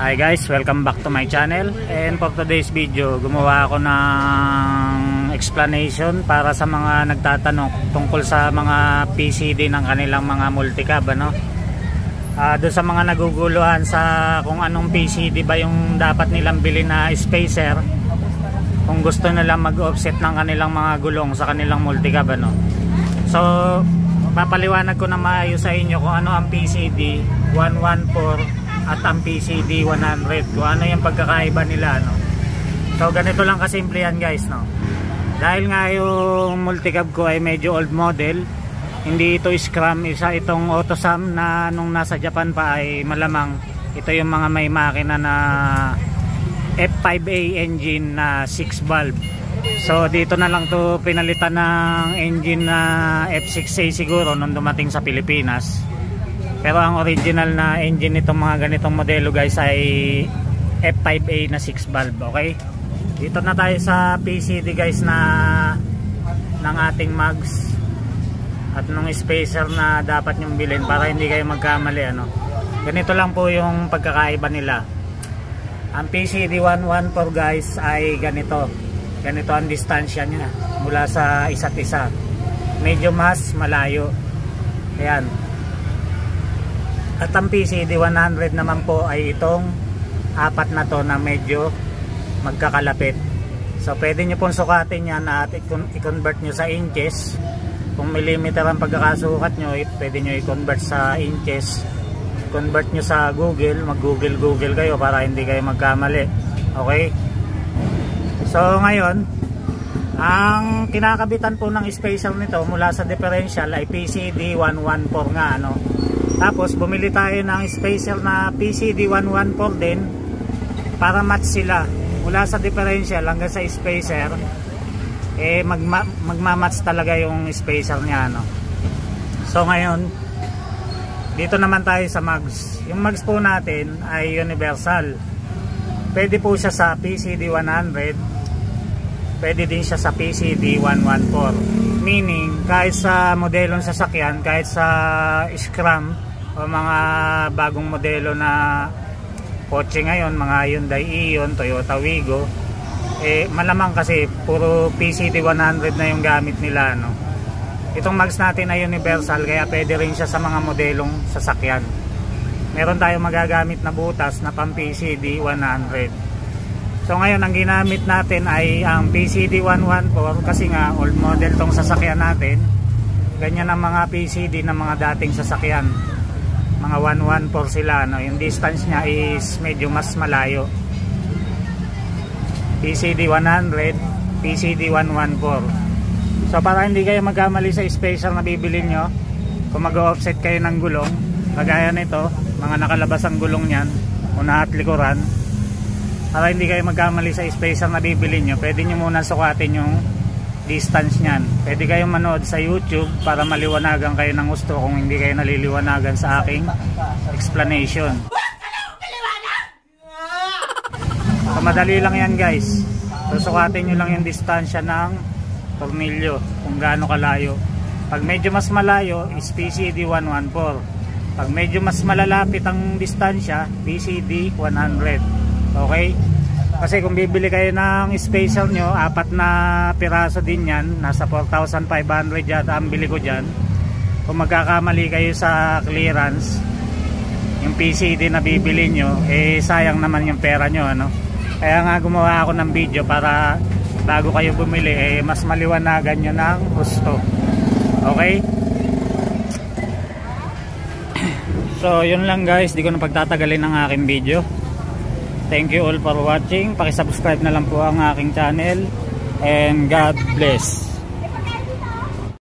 Hi guys, welcome back to my channel. And for today's video, gumawa ako ng explanation para sa mga nagtatanong tungkol sa mga PCD ng kanilang mga multicab, ano? Doon sa mga naguguluhan sa kung anong PCD ba yung dapat nilang bilhin na spacer, kung gusto nilang mag-offset ng kanilang mga gulong sa kanilang multicab, ano? So, papaliwanag ko na maayos sa inyo kung ano ang PCD 114 at ang PCD 100, kung ano yung pagkakaiba nila, no? So ganito lang kasimple yan guys, no? Dahil nga yung multicab ko ay medyo old model, hindi ito scram, isa itong AutoSam na nung nasa Japan pa ay malamang ito yung mga may makina na F5A engine na 6 valve. So dito na lang to pinalitan ng engine na F6A siguro nung dumating sa Pilipinas. Pero ang original na engine nitong mga ganitong modelo guys ay F5A na 6 valve, okay? Dito na tayo sa PCD guys na ng ating mags at nung spacer na dapat nyong bilhin para hindi kayo magkamali, ano? Ganito lang po yung pagkakaiba nila. Ang PCD 114 guys ay ganito ang distansya niya mula sa isa't isa, medyo mas malayo, ayan. At ang PCD 100 naman po ay itong apat na to na medyo magkakalapit. So pwede nyo pong sukatin yan at i-convert nyo sa inches. Kung millimeter ang pagkakasukat nyo, pwede nyo i-convert sa inches. Convert nyo sa Google, mag-Google kayo para hindi kayo magkamali. Okay? So ngayon, ang kinakabitan po ng spacer nito mula sa differential ay PCD 114 nga, ano? Tapos bumili tayo ng spacer na PCD 114 din para match sila mula sa differential hanggang sa spacer, eh magmamatch talaga yung spacer niya, no? So ngayon dito naman tayo sa mags. Yung mags po natin ay universal. Pwede po siya sa PCD 100, pwede din siya sa PCD 114, meaning kahit sa modelong sasakyan, kahit sa Scram o mga bagong modelo na kotse ngayon, mga Hyundai Ion, Toyota Wigo, eh malamang kasi puro PCD 100 na yung gamit nila, no? Itong mags natin ay universal, kaya pwede rin siya sa mga modelong sasakyan. Meron tayong magagamit na butas na pang PCD 100. So ngayon ang ginamit natin ay ang PCD 114 kasi nga old model tong sasakyan natin. Ganyan ang mga PCD ng mga dating sasakyan, mga 114 sila, no? Yung distance nya is medyo mas malayo. PCD 100, PCD 114. So para hindi kayo magkamali sa spacer na bibili nyo, kung mag-offset kayo ng gulong kagaya nito, mga nakalabas ang gulong nyan una at likuran, para hindi kayo magkamali sa spacer na bibili nyo, pwede nyo muna sukatin yung distance nyan. Pwede kayong manood sa YouTube para maliwanagan kayo ng gusto kung hindi kayo naliliwanagan sa aking explanation. So madali lang yan guys. So sukatin nyo lang yung distansya ng tornilyo kung gaano kalayo. Pag medyo mas malayo is PCD 114. Pag medyo mas malalapit ang distansya, PCD 100. Okay? Kasi kung bibili kayo ng spacer nyo, apat na piraso din yan, nasa 4,500 yata ang bili ko dyan. Kung magkakamali kayo sa clearance, yung PCD na bibili nyo, eh sayang naman yung pera nyo, ano? Kaya nga gumawa ako ng video para bago kayo bumili, eh mas maliwanagan nyo ng gusto. Okay? So yun lang guys, di ko na pagtatagalin ang aking video. Thank you all for watching. Paki-subscribe na lang po ang aking channel and God bless.